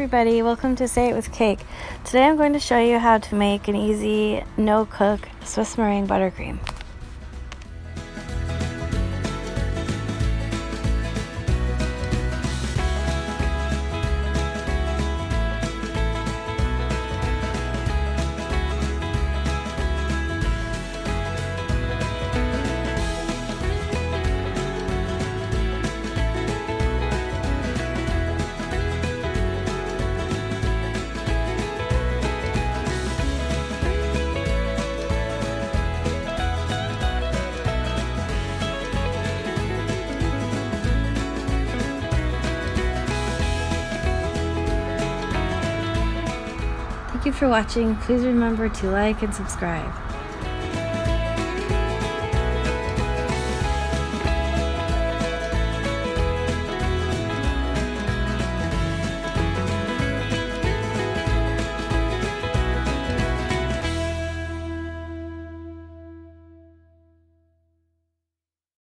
everybody, welcome to Say It With Cake. Today I'm going to show you how to make an easy, no-cook Swiss Meringue Buttercream. Thank you for watching. Please remember to like and subscribe.